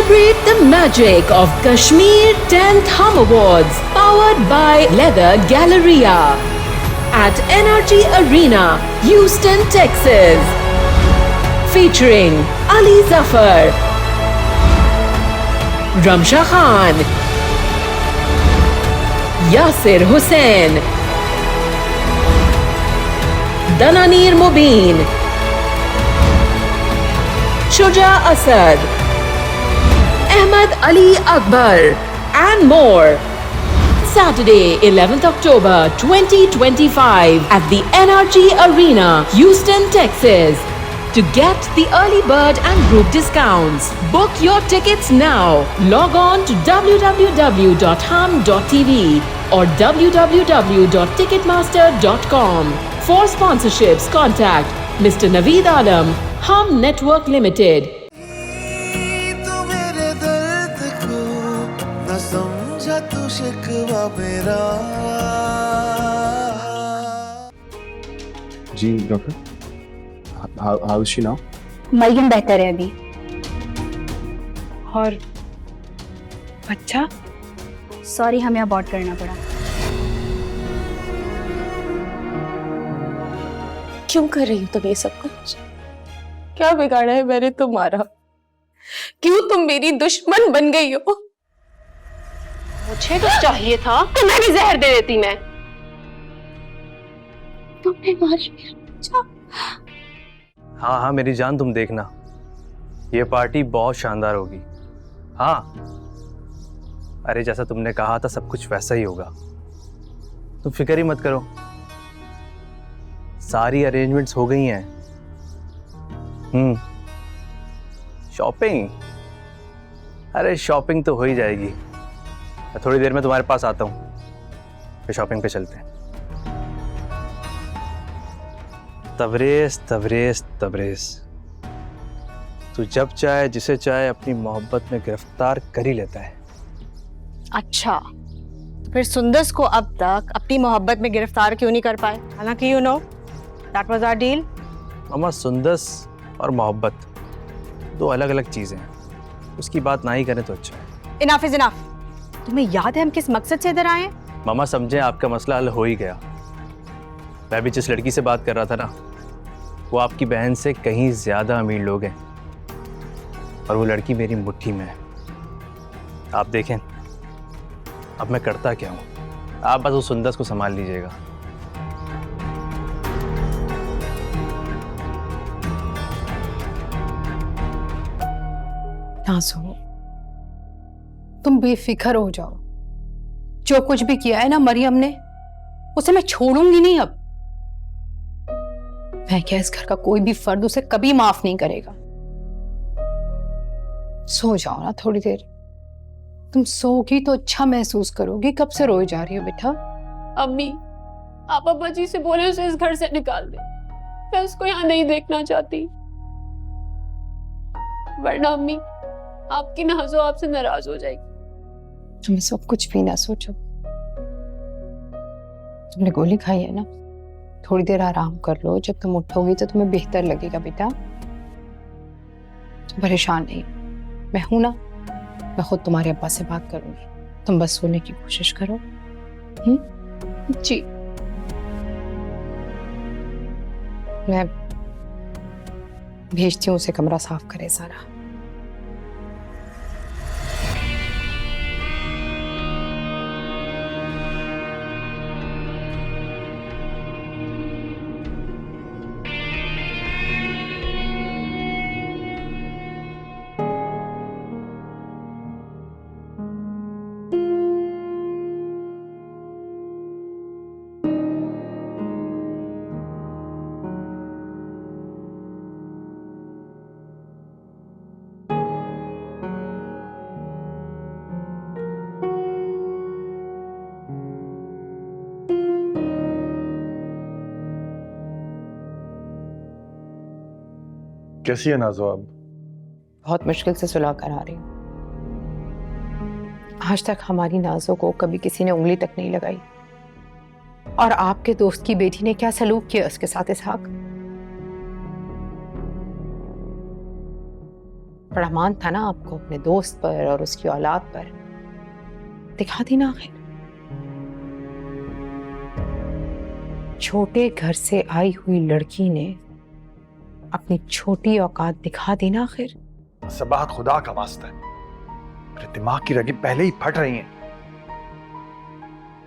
Celebrate the magic of Kashmir 10th Hum Awards, powered by Leather Galleria at NRG Arena, Houston, Texas. Featuring Ali Zafar, Ramsha Khan, Yasir Hussain, Dananir Mubin, Shuja Asad, Ahmad Ali Akbar, and more. Saturday, 11th October 2025 at the NRG Arena, Houston, Texas. To get the early bird and group discounts, book your tickets now. Log on to www.hum.tv or www.ticketmaster.com. For sponsorships, contact Mr. Naveed Alam, Hum Network Limited. जी doctor, how is she now? Mariam बेहतर है अभी। और बच्चा? Sorry, हमें abort करना पड़ा। क्यों कर रही हो तुम ये सब कुछ? क्या बिगाड़ा है मैंने तुम्हारा? क्यों तुम मेरी दुश्मन बन गई हो? मुझे तो चाहिए था तुम्हें भी जहर दे देती मैं। तुमने मार दिया। हाँ हाँ मेरी जान, तुम देखना, ये पार्टी बहुत शानदार होगी। हाँ, अरे जैसा तुमने कहा था सब कुछ वैसा ही होगा, तुम फिक्र ही मत करो। सारी अरेंजमेंट्स हो गई हैं। शॉपिंग? अरे शॉपिंग तो हो ही जाएगी। मैं थोड़ी देर में तुम्हारे पास आता हूँ, फिर शॉपिंग पे चलते हैं। तबरेज तबरेज तबरेज, तू जब चाहे जिसे चाहे अपनी मोहब्बत में गिरफ्तार कर ही लेता है। अच्छा, तो फिर सुंदस को अब तक अपनी मोहब्बत में गिरफ्तार क्यों नहीं कर पाए? हालांकि you know that was our deal. मामा, सुंदस और मोहब्बत दो अलग अलग चीजें हैं, उसकी बात ना ही करें तो अच्छा है। Enough is enough. तुम्हें याद है हम किस मकसद से इधर आए हैं? मामा समझे, आपका मसला हल हो ही गया। मैं भी जिस लड़की से बात कर रहा था ना, वो आपकी बहन से कहीं ज्यादा अमीर लोग हैं, और वो लड़की मेरी मुट्ठी में है। आप देखें अब मैं करता क्या हूँ, आप बस उस सुंदस को संभाल लीजिएगा। नाज़ो, तुम बेफिक्र हो जाओ। जो कुछ भी किया है ना मरियम ने, उसे मैं छोड़ूंगी नहीं। अब मैं क्या, इस घर का कोई भी फर्द उसे कभी माफ नहीं करेगा। सो जाओ ना थोड़ी देर। तुम सोगी तो अच्छा महसूस करोगी। कब से रोए जा रही हो बेटा? अम्मी, आप अब्बा जी से बोले उसे इस घर से निकाल दे। मैं उसको यहाँ नहीं देखना चाहती, वरना अम्मी आपकी नाज़ो आपसे नाराज हो जाएगी। तुम्हें सब कुछ भी ना सोचो। तुमने गोली खाई है ना, थोड़ी देर आराम कर लो। जब तुम उठोगी तो तुम्हें बेहतर लगेगा बेटा। तुम परेशान नहीं, मैं हूं ना। मैं खुद तुम्हारे अब्बा से बात करूंगी। तुम बस सोने की कोशिश करो। जी, मैं भेजती हूँ उसे कमरा साफ करे सारा। कैसी है नाज़ो अब? बहुत मुश्किल से सुलह करा रही हूँ। आज तक हमारी नाज़ो को कभी किसी ने उंगली तक नहीं लगाई। और आपके दोस्त की बेटी ने क्या सलूक किया उसके साथ इसहाक? बड़ा मान था ना आपको अपने दोस्त पर और उसकी औलाद पर, दिखा दी ना आखिर। छोटे घर से आई हुई लड़की ने अपनी छोटी औकात दिखा दी ना आखिर। सबाहत, खुदा का वास्ता है, मेरे दिमाग की रगें पहले ही फट रही हैं,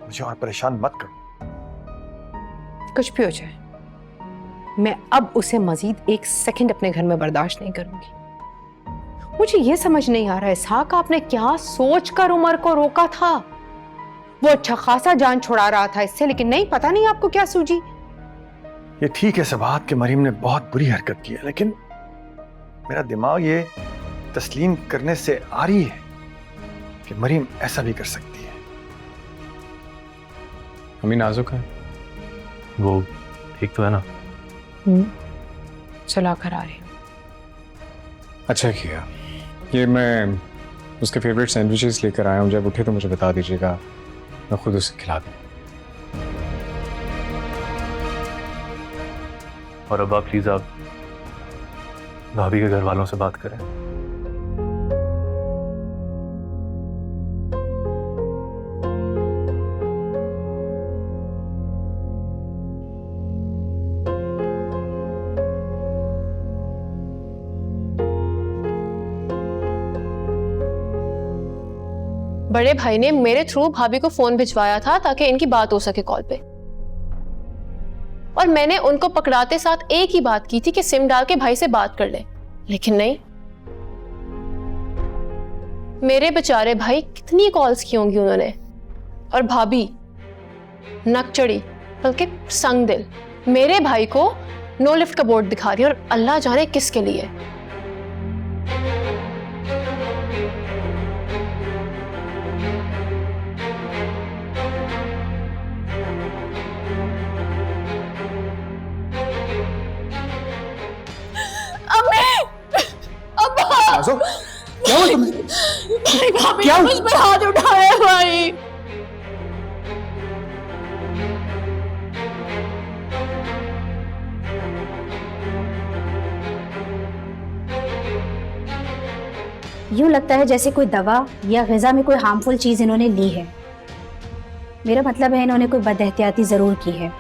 मुझे और परेशान मत करो। कुछ भी हो जाए, मैं अब उसे मजीद 1 सेकंड अपने घर में बर्दाश्त नहीं करूंगी। मुझे ये समझ नहीं आ रहा है इसहाक, आपने क्या सोचकर उमर को रोका था? वो अच्छा खासा जान छुड़ा रहा था इससे, लेकिन नहीं, पता नहीं आपको क्या सूझी। ये ठीक है सबाहत कि मरीम ने बहुत बुरी हरकत की है, लेकिन मेरा दिमाग ये तस्लीम करने से आ रही है कि मरीम ऐसा भी कर सकती है। अम्मी नाजुक है, वो ठीक तो है ना? चला कर आ रही हूँ। अच्छा किया। ये मैं उसके फेवरेट सैंडविचेस लेकर आया हूँ, जब उठे तो मुझे बता दीजिएगा, मैं खुद उसे खिला दूँ। और अब आप प्लीज आप भाभी के घर वालों से बात करें। बड़े भाई ने मेरे थ्रू भाभी को फोन भिजवाया था ताकि इनकी बात हो सके कॉल पे, और मैंने उनको पकड़ाते साथ एक ही बात की थी कि सिम डाल के भाई से बात कर ले, लेकिन नहीं। मेरे बेचारे भाई कितनी कॉल्स की होंगी उन्होंने, और भाभी नक चढ़ी बल्कि संग दिल मेरे भाई को नो लिफ्ट का बोर्ड दिखा रही है, और अल्लाह जाने किसके लिए। क्या हुआ तुम्हें? भाई भाभी क्या? ने मुझ पे हाथ उठाया है भाई। यूं लगता है जैसे कोई दवा या ग़िज़ा में कोई हार्मफुल चीज़ इन्होंने ली है। मेरा मतलब है इन्होंने कोई बदएहतियाती ज़रूर की है।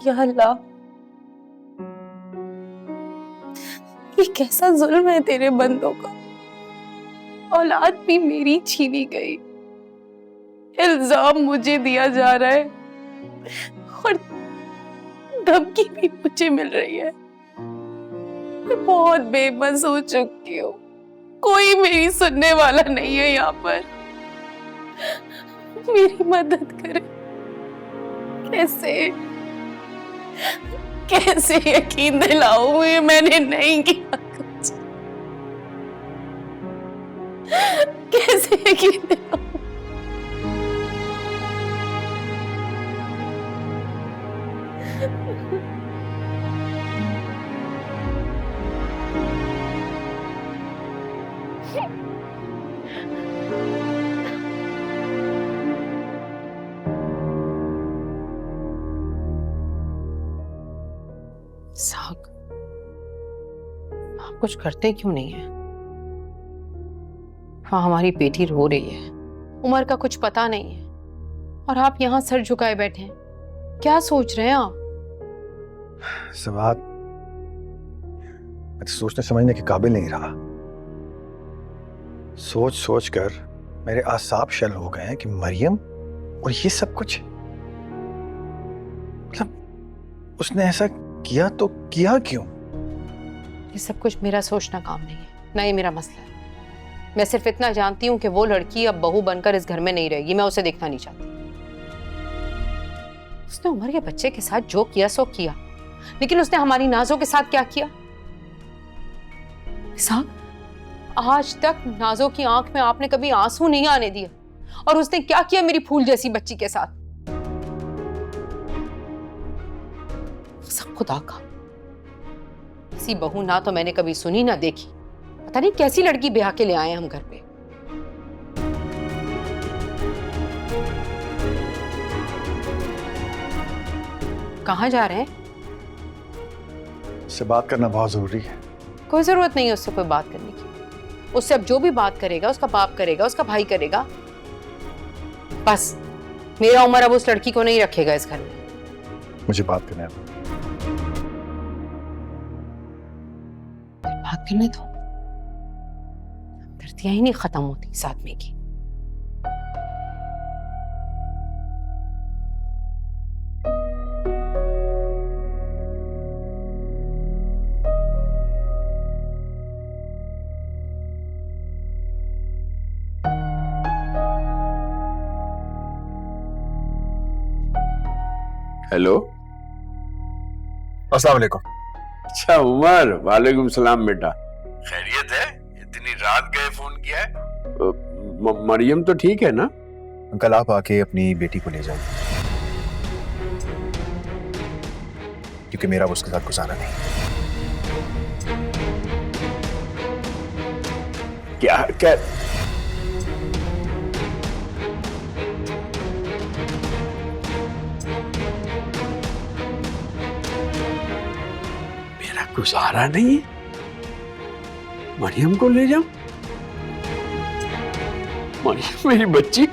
या अल्लाह, ये कैसा जुल्म है तेरे बंदों का। औलाद भी मेरी छीनी गई, इल्जाम मुझे दिया जा रहा है और धमकी भी मुझे मिल रही है। मैं बहुत बेबस हो चुकी हूँ, कोई मेरी सुनने वाला नहीं है यहाँ पर। मेरी मदद करे। कैसे यकीन दिलाऊं ये मैंने नहीं किया कुछ। कैसे यकीन दिलाऊं? साग, आप कुछ करते क्यों नहीं है? हाँ, हमारी बेटी रो रही है, उम्र का कुछ पता नहीं है, और आप यहाँ सर झुकाए बैठे हैं। क्या सोच रहे हैं आप? सबाहत, मैं तो सोचने समझने के काबिल नहीं रहा। सोच सोच कर मेरे आसाब शल हो गए हैं कि मरियम और ये सब कुछ, मतलब उसने ऐसा किया तो किया क्यों? ये सब कुछ मेरा सोचना काम नहीं है, ना ये मेरा मसला है। मैं सिर्फ इतना जानती हूँ कि वो लड़की अब बहू बनकर इस घर में नहीं रहेगी। मैं उसे देखना नहीं चाहती। उसने उमर के बच्चे के साथ जो किया सो किया, लेकिन उसने हमारी नाजों के साथ क्या किया? साहब, आज तक नाजो की आंख में आपने कभी आंसू नहीं आने दिए, और उसने क्या किया मेरी फूल जैसी बच्ची के साथ। सब खुदा का, ऐसी बहू ना तो मैंने कभी सुनी ना देखी। पता नहीं कैसी लड़की ब्याह के ले आए हम घर पे। कहाँ जा रहे हैं? इससे बात करना बहुत जरूरी है। कोई जरूरत नहीं है उससे कोई बात करने की। उससे अब जो भी बात करेगा उसका बाप करेगा, उसका भाई करेगा। बस मेरा उमर अब उस लड़की को नहीं रखेगा इस घर में। मुझे बात करना है। बात करने दो, धरतियां ही नहीं खत्म होती इस आदमी की। हेलो, अस्सलाम वालेकुम। अच्छा उमर, वालेकुम सलाम बेटा। खैरियत है? इतनी रात गए फोन किया है? मरियम तो ठीक है ना? अंकल आप आके अपनी बेटी को ले जाइए, क्योंकि मेरा उसके साथ गुजारा नहीं। क्या क्या? गुजारा नहीं है? मरियम को ले जाओ? मरियम मेरी बच्ची?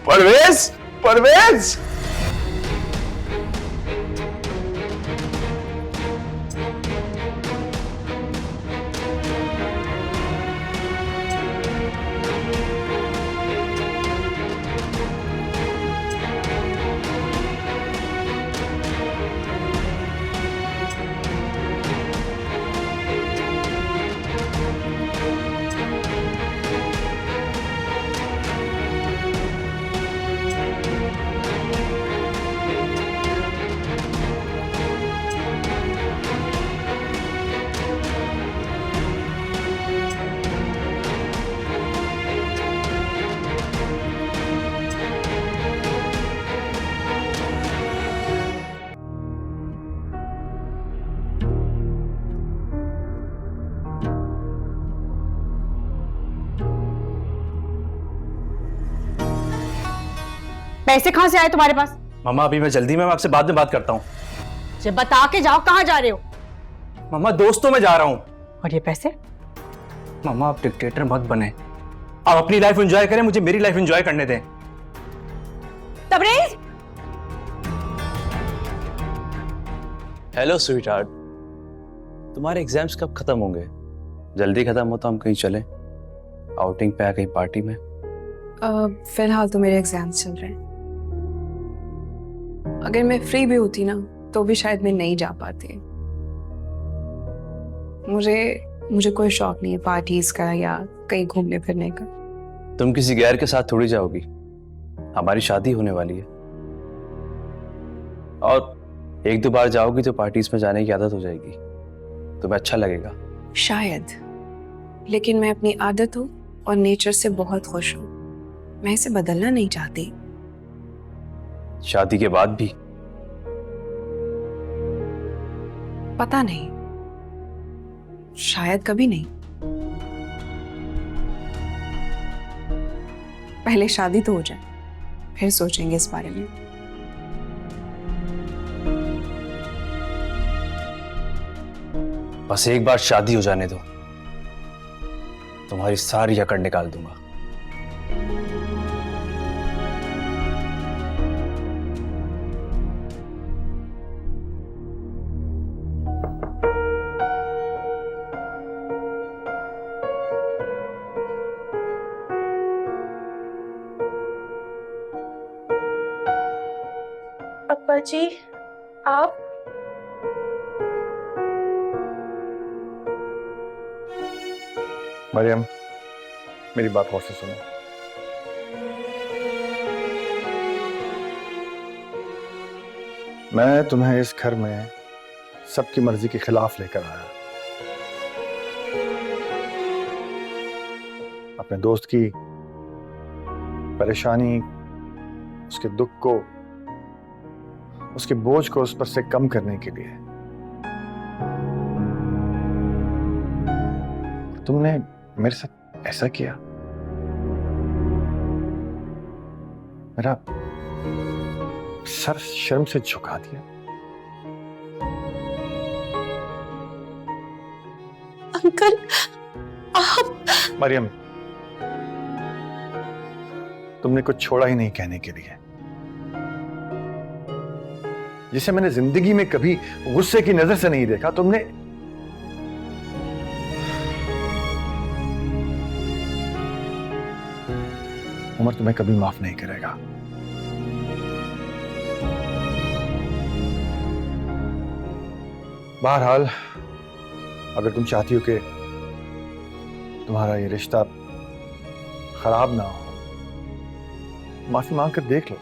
परवेज, परवेज! पैसे कहाँ से आए तुम्हारे पास? मम्मा अभी मैं जल्दी में, मैं आपसे बाद में बात करता हूँ। जब बता के जाओ कहाँ जा रहे हो। मम्मा दोस्तों में जा रहा हूँ। और ये पैसे? मम्मा आप डिक्टेटर मत बने, आप अपनी लाइफ एंजॉय करें, मुझे मेरी लाइफ एंजॉय करने दें। तबरेज! हेलो स्वीट हार्ट, तुम्हारे एग्जाम्स कब खत्म होंगे? जल्दी खत्म हो तो हम कहीं चलें, आउटिंग पे या कहीं पार्टी में। फिलहाल तो मेरे एग्जाम्स चल रहे हैं। अगर मैं फ्री भी होती ना तो भी शायद मैं नहीं जा पाती। मुझे कोई शौक नहीं है पार्टीज का या कहीं घूमने फिरने का। तुम किसी गैर के साथ थोड़ी जाओगी, हमारी शादी होने वाली है, और एक दो बार जाओगी तो पार्टीज में जाने की आदत हो जाएगी, तुम्हें अच्छा लगेगा शायद। लेकिन मैं अपनी आदत हूँ और नेचर से बहुत खुश हूँ, मैं इसे बदलना नहीं चाहती। शादी के बाद भी? पता नहीं, शायद कभी नहीं। पहले शादी तो हो जाए, फिर सोचेंगे इस बारे में। बस एक बार शादी हो जाने दो, तुम्हारी सारी अकड़ निकाल दूंगा। अब्बा जी, आप? मरियम, मेरी बात गौर से सुनो। मैं तुम्हें इस घर में सबकी मर्जी के खिलाफ लेकर आया, अपने दोस्त की परेशानी, उसके दुख को, उसके बोझ को उस पर से कम करने के लिए। तुमने मेरे साथ ऐसा किया, मेरा सर शर्म से झुका दिया। अंकल आप। मरियम, तुमने कुछ छोड़ा ही नहीं कहने के लिए। जिसे मैंने जिंदगी में कभी गुस्से की नजर से नहीं देखा, तुमने उमर तुम्हें कभी माफ नहीं करेगा। बहरहाल, अगर तुम चाहती हो कि तुम्हारा ये रिश्ता खराब ना हो, माफी मांग कर देख लो।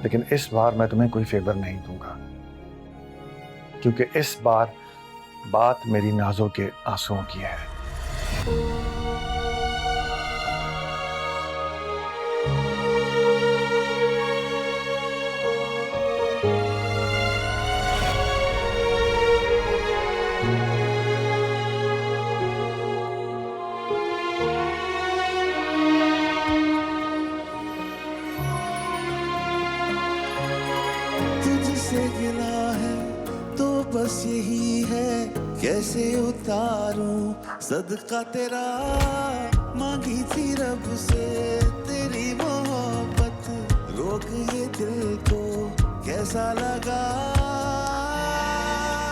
लेकिन इस बार मैं तुम्हें कोई फेवर नहीं दूंगा, क्योंकि इस बार बात मेरी नाजों के आंसुओं की है। तुझसे गिला है तो बस यही है, कैसे उतारूं सदका तेरा। मांगी थी रब से तेरी मोहब्बत, रोक ये दिल को कैसा लगा।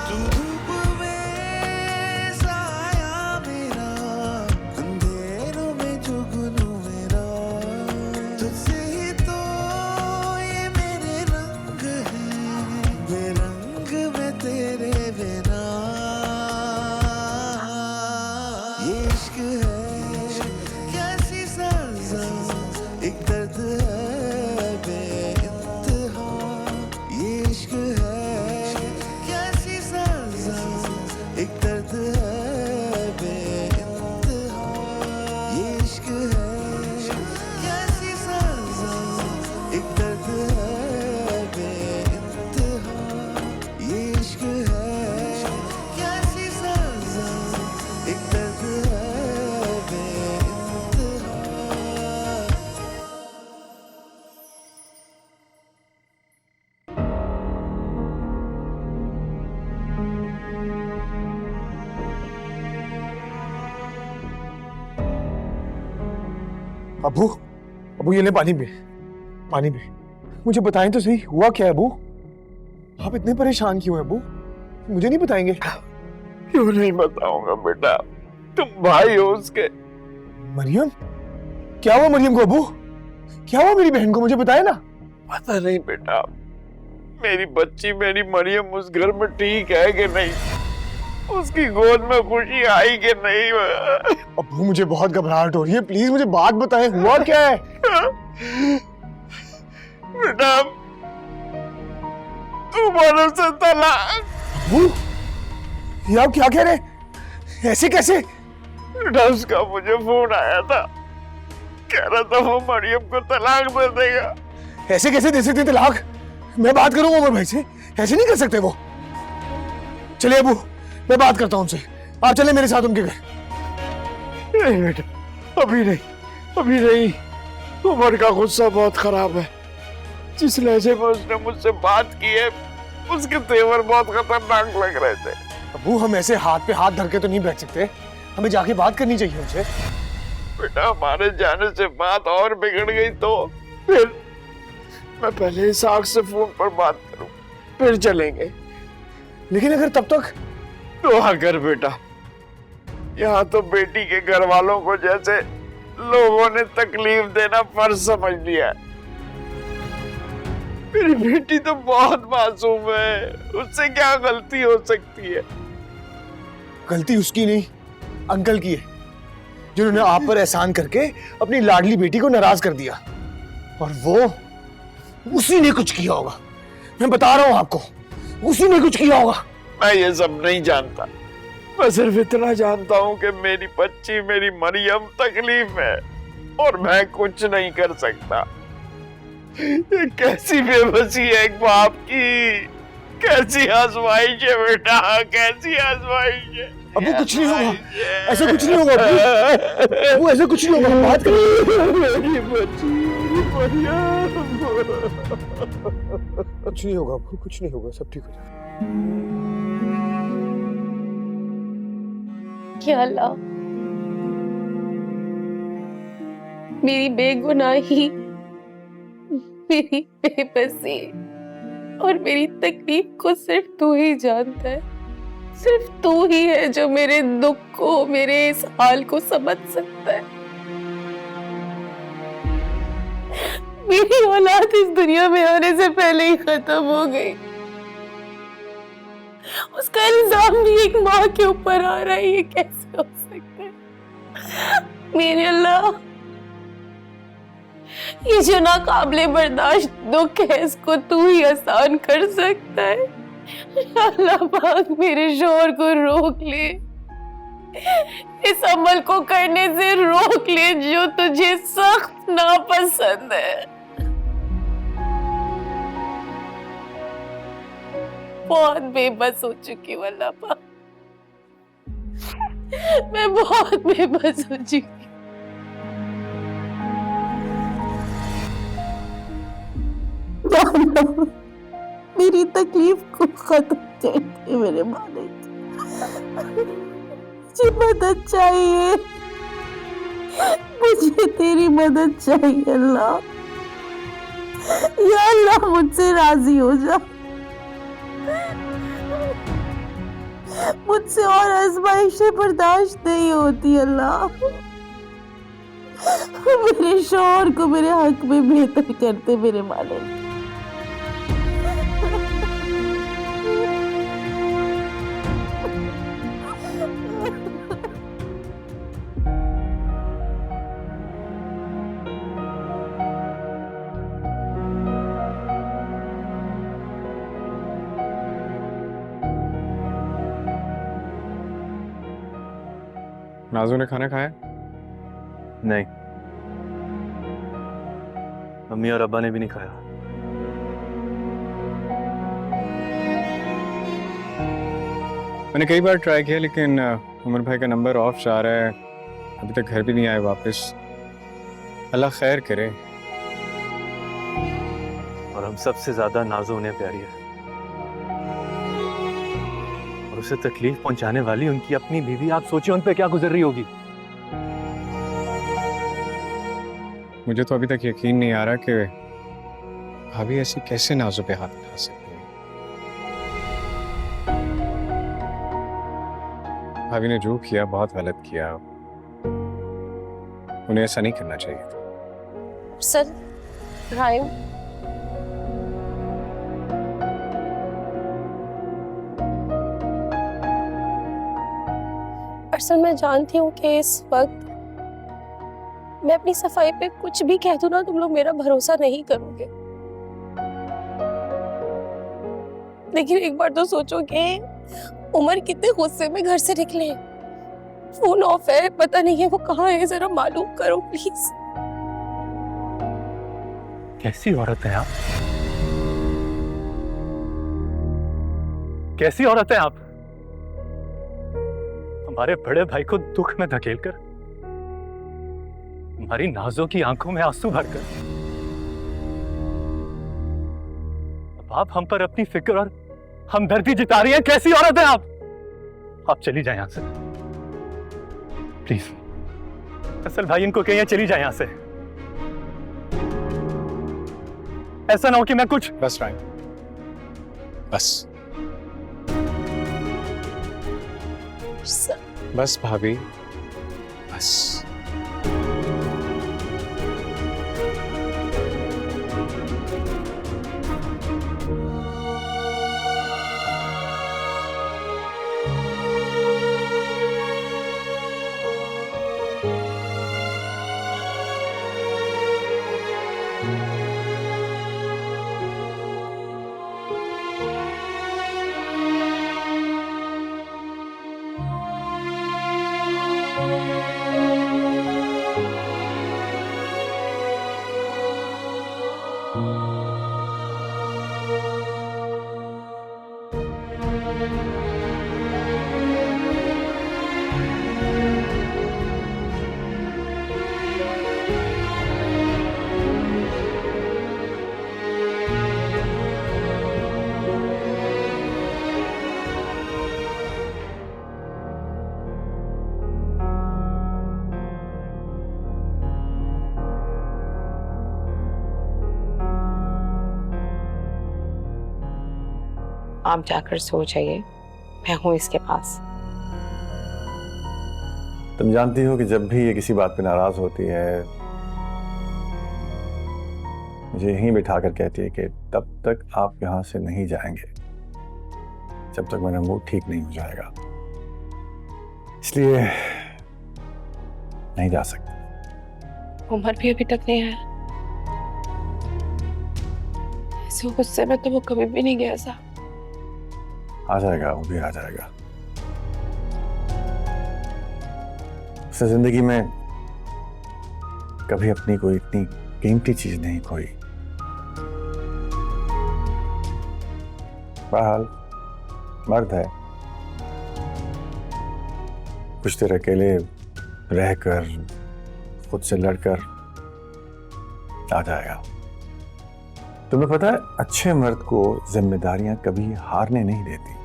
तू धूप में साया मेरा, अंधेरों में जुगनू मेरा। तुझसे ही तो ये मेरे रंग हैं, बेरंग में तेरे बिना। ये इश्क है कैसी सजा, एक दर्द है बेइंतहा। ये इश्क है कैसी सजा, एक दर्द है बेइंतहा। ये इश्क है कैसी सजा, एक दर्द है बेइंतहा। ये इश्क है कैसी सजा, एक दर्द है बेइंतहा। अबू, अबू ये ले पानी पी, पानी पी। मुझे बताएं तो सही, हुआ क्या है अबू? आप इतने परेशान क्यों हैं अबू? मुझे नहीं बताएंगे? क्यों नहीं बताऊंगा बेटा, तुम भाई हो उसके। मरियम, क्या हुआ मरियम को अबू? क्या हुआ मेरी बहन को? मुझे बताए ना। पता नहीं बेटा, मेरी बच्ची मेरी मरियम उस घर में ठीक है कि नहीं, उसकी गोद में खुशी आई कि नहीं। अबू मुझे बहुत घबराहट हो रही है, प्लीज मुझे बात बताएं, हुआ क्या है? बेटा तुम्हारे से तलाक। अबू, ये आप क्या कह रहे हैं? ऐसे कैसे? बेटा उसका मुझे फोन आया था, कह रहा था वो मरियम को तलाक दे देगा। ऐसे कैसे दे सकते तलाक? मैं बात करूंगा उमर भाई से, ऐसे नहीं कर सकते वो। चलिए अबू, मैं बात करता हूं उनसे, आप चले मेरे साथ उनके घर। नहीं बेटा, अभी नहीं, अभी नहीं। उमर का गुस्सा बहुत खराब है। जिस लहजे में उसने मुझसे बात की है, उसके तेवर बहुत खतरनाक लग रहे थे। अबू हम ऐसे हाथ पे हाथ धर के तो नहीं बैठ सकते, हमें जाके बात करनी चाहिए उनसे। बेटा हमारे जाने से बात और बिगड़ गई तो फिर मैं पहले इसाक से फोन पर बात करूं, फिर चलेंगे। लेकिन अगर तब तक? दुआ कर बेटा, यहाँ तो बेटी के घर वालों को जैसे लोगों ने तकलीफ देना फर्ज समझ लिया है। मेरी बेटी तो बहुत मासूम है, उससे क्या गलती हो सकती है? गलती उसकी नहीं, अंकल की है, जिन्होंने आप पर एहसान करके अपनी लाडली बेटी को नाराज कर दिया। और वो उसी ने कुछ किया होगा, मैं बता रहा हूं आपको, उसी ने कुछ किया होगा। मैं ये सब नहीं जानता, मैं सिर्फ इतना जानता हूँ कि मेरी बच्ची, मेरी मरियम तकलीफ में, और मैं कुछ नहीं कर सकता। ये कैसी बेबसी है एक बाप की, कैसी आजमाइश है बेटा, कैसी आजमाइश है। अबू कुछ नहीं होगा, ऐसा कुछ नहीं होगा अबू, अबू ऐसा कुछ नहीं होगा, बात करो। मेरी बच्ची, मेरी मरियम। कुछ नहीं होगा अबू, कुछ नहीं होगा, सब ठीक हो जाएगा। या अल्लाह, मेरी बेगुनाही, मेरी बेबसी और मेरी तकलीफ को सिर्फ तू ही जानता है। सिर्फ तू ही है जो मेरे दुख को, मेरे इस हाल को समझ सकता है। मेरी औलाद इस दुनिया में आने से पहले ही खत्म हो गई। उसका इल्जाम भी एक माँ के ऊपर आ रहा है, ये कैसे हो सकता है? मेरे अल्लाह, ये जो नाकाबिले बर्दाश्त दुख है, इसको तू ही आसान कर सकता है। अल्लाह पाक मेरे शोहर को रोक ले, इस अमल को करने से रोक ले जो तुझे सख्त नापसंद है। बहुत बेबस हो चुकी हूँ अल्लाह पाक, मैं बहुत बेबस हो चुकी हूँ। मेरी तकलीफ को खत्म कर दे मेरे मालिक, मुझे मदद चाहिए, मुझे तेरी मदद चाहिए अल्लाह। या अल्लाह मुझसे राजी हो जा, मुझसे और आजमाइशें बर्दाश्त नहीं होती अल्लाह। मेरे शौहर को मेरे हक में बेहतर करते मेरे मालिक। नाजू ने खाना खाया? नहीं, मम्मी और अब्बा ने भी नहीं खाया। मैंने कई बार ट्राई किया लेकिन उमर भाई का नंबर ऑफ जा रहा है, अभी तक घर भी नहीं आए वापस। अल्लाह खैर करे। और हम सबसे ज्यादा नाजू उन्हें प्यारी है, और उसे तकलीफ पहुंचाने वाली उनकी अपनी बीवी, आप सोचिए उन पे क्या गुजर रही होगी। मुझे तो अभी तक यकीन नहीं आ रहा कि भाभी ऐसी कैसे नाजू पे हाथ उठा सकती है। भाभी ने जो किया बहुत गलत किया, उन्हें ऐसा नहीं करना चाहिए था। सर राइम, असल मैं जानती हूँ कि इस वक्त मैं अपनी सफाई पे कुछ भी कह दूं ना, तुम लोग मेरा भरोसा नहीं करोगे। लेकिन एक बार तो सोचो कि उमर कितने गुस्से में घर से निकले, फोन ऑफ है, पता नहीं है वो कहाँ है, जरा मालूम करो प्लीज। कैसी औरत है आप, कैसी औरत है आप। हमारे बड़े भाई को दुख में धकेलकर, हमारी नाजों की आंखों में आंसू भरकर, अब आप हम पर अपनी फिक्र और हमदर्दी जिता रही हैं। कैसी औरत है आप चली जाए यहां से प्लीज। असल भाई इनको कहिए चली जाए यहां से, ऐसा ना हो कि मैं कुछ। बस राइम, बस बस भाभी, बस। आप जाकर सो जाइए, मैं हूं इसके पास। तुम जानती हो कि जब भी ये किसी बात पे नाराज होती है मुझे यहीं बिठा कर कहती है कि तब तक आप यहाँ से नहीं जाएंगे जब तक मेरा मूड ठीक नहीं हो जाएगा, इसलिए नहीं जा सकते। उमर भी अभी तक नहीं आया। ऐसे गुस्से में तो वो कभी भी नहीं गया सा। आ जाएगा, वो भी आ जाएगा। उसने जिंदगी में कभी अपनी कोई इतनी कीमती चीज नहीं खोई। बहरहाल मर्द है, कुछ देर अकेले रहकर खुद से लड़कर आ जाएगा। तुम्हें पता है अच्छे मर्द को जिम्मेदारियां कभी हारने नहीं देती।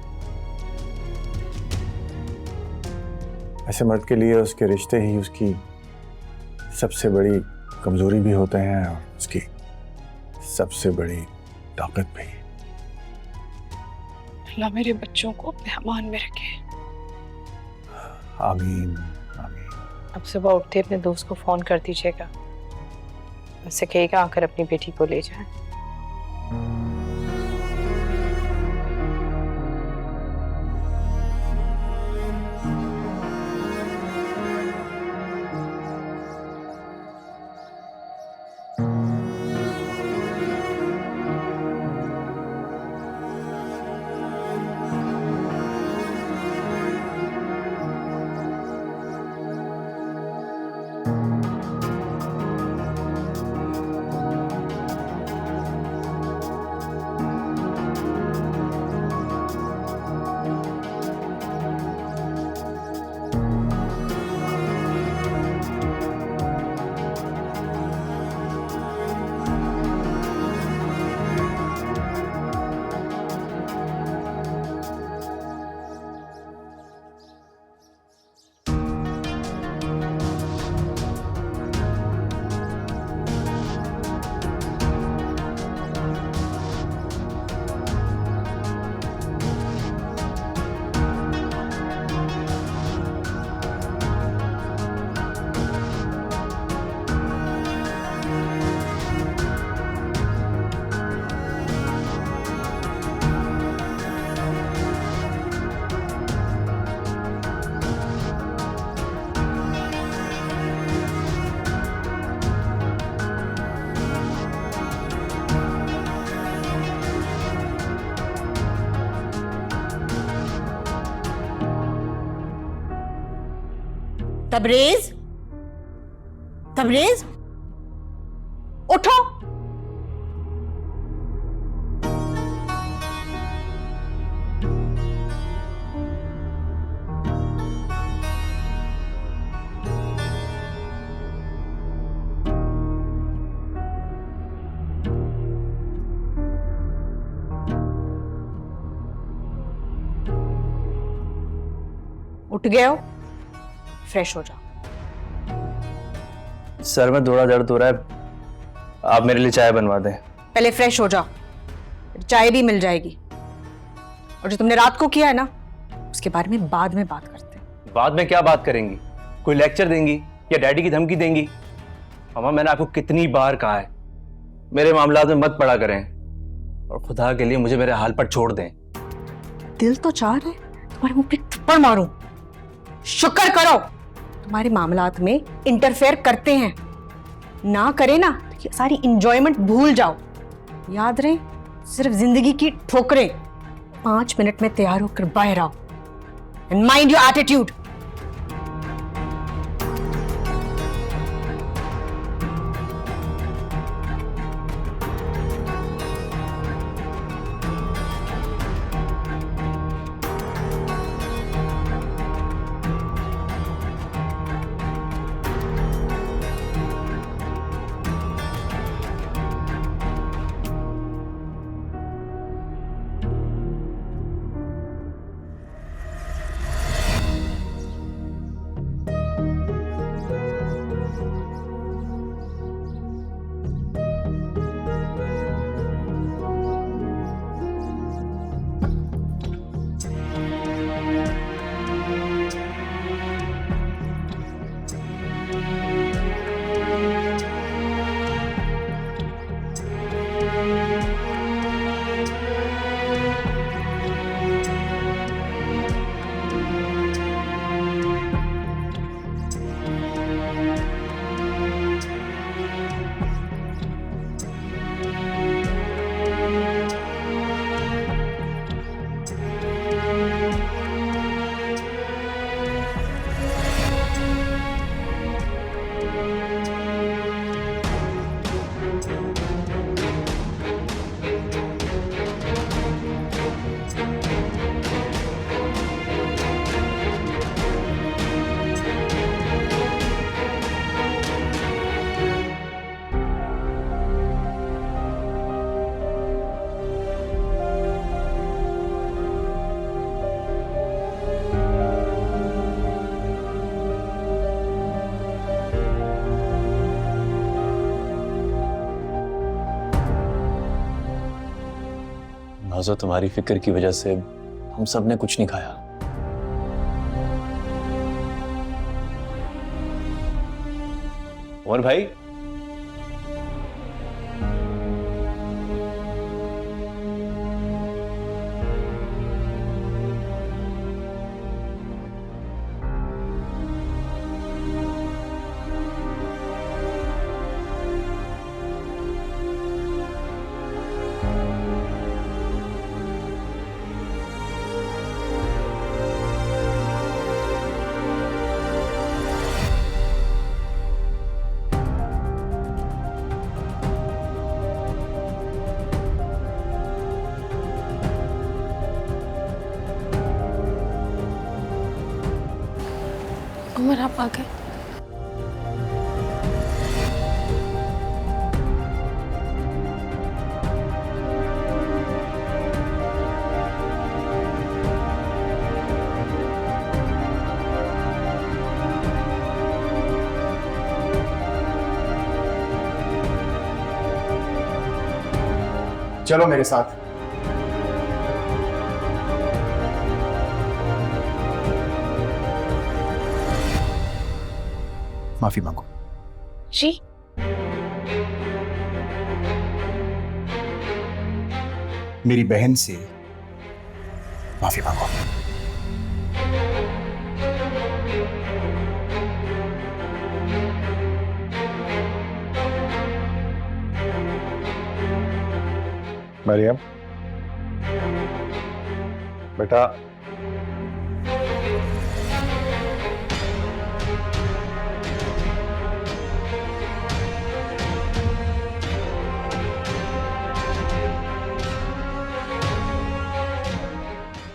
ऐसे मर्द के लिए उसके रिश्ते ही उसकी सबसे बड़ी कमजोरी भी होते हैं और उसकी सबसे बड़ी ताकत भी। अल्लाह मेरे बच्चों को मेहमान में रखे। आमीन आमीन। अब सुबह उठते अपने दोस्त को फोन कर दीजिएगा, उससे कहेगा आकर अपनी बेटी को ले जाए। तबरेज, तबरेज उठो। उठ गए हो, फ्रेश हो जाओ। सर में थोड़ा दर्द हो रहा है, आप मेरे लिए चाय बनवा दें। पहले फ्रेश हो जाओ, चाय भी मिल जाएगी। और जो तुमने रात को किया है ना, उसके बारे में बाद में बात करते हैं। बाद में क्या बात करेंगी? कोई लेक्चर देंगी या डैडी की धमकी देंगी? मामा मैंने आपको कितनी बार कहा है मेरे मामलात में मत पड़ा करें, और खुदा के लिए मुझे मेरे हाल पर छोड़ दें। दिल तो चाह रहा है तुम्हारे मुंह पे थप्पड़ मारूं। शुक्र करो तुम्हारे मामलात में इंटरफेयर करते हैं, ना करे ना तो ये सारी इंजॉयमेंट भूल जाओ। याद रहे सिर्फ जिंदगी की ठोकरें। 5 मिनट में तैयार होकर बाहर आओ एंड माइंड योर एटीट्यूड। नाज़ो, तुम्हारी फिक्र की वजह से हम सब ने कुछ नहीं खाया। उमर भाई, उमर आप आ गए। चलो मेरे साथ। माफी मांगो। जी मेरी बहन से माफी मांगो। मरियम, बेटा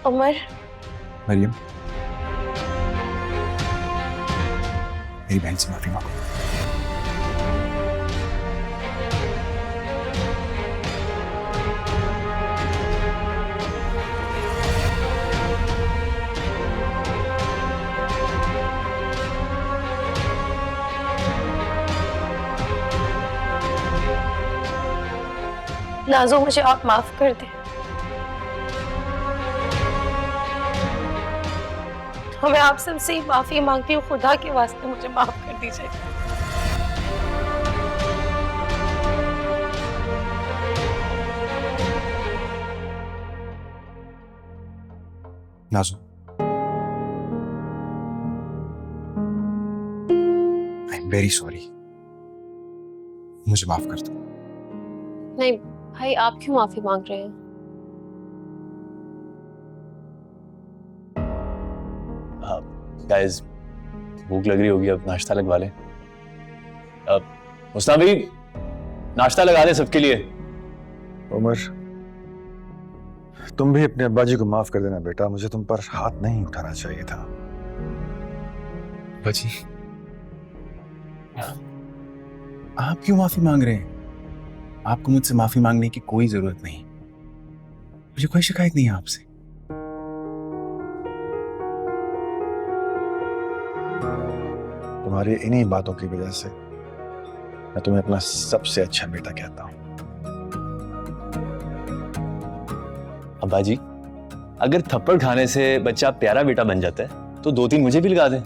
उमर, मरियम, मेरी बहन से माफी मांगो। नाज़ो मुझे आप माफ कर दें। मैं आप सबसे ही माफी मांगती हूँ, खुदा के वास्ते मुझे माफ कर दीजिए। नाज़ो, आई एम वेरी सॉरी, मुझे माफ कर दो। नहीं भाई, आप क्यों माफी मांग रहे हैं? गाइस, भूख लग रही होगी, अब नाश्ता लगवा लें। अब मुस्ता भाई, नाश्ता लगा दें सबके लिए। उमर, तुम भी अपने अब्बा जी को माफ कर देना बेटा, मुझे तुम पर हाथ नहीं उठाना चाहिए था। अब्बा जी, आप क्यों माफी मांग रहे हैं? आपको मुझसे माफी मांगने की कोई जरूरत नहीं, मुझे कोई शिकायत नहीं है आपसे। तुम्हारी इन्हीं बातों की वजह से मैं तुम्हें अपना सबसे अच्छा बेटा कहता हूं। अब्बा जी, अगर थप्पड़ खाने से बच्चा प्यारा बेटा बन जाता है तो 2-3 मुझे भी लगा दें,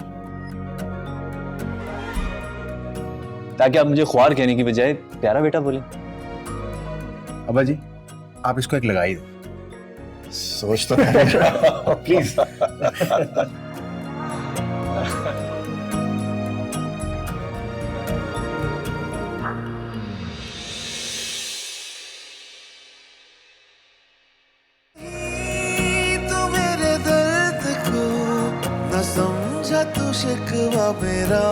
ताकि आप मुझे ख्वार कहने की बजाय प्यारा बेटा बोले। अब्बा जी, आप इसको एक लगाई दो। सोच तो प्लीज। तू मेरे दर्द को न समझा, तू शिकवा मेरा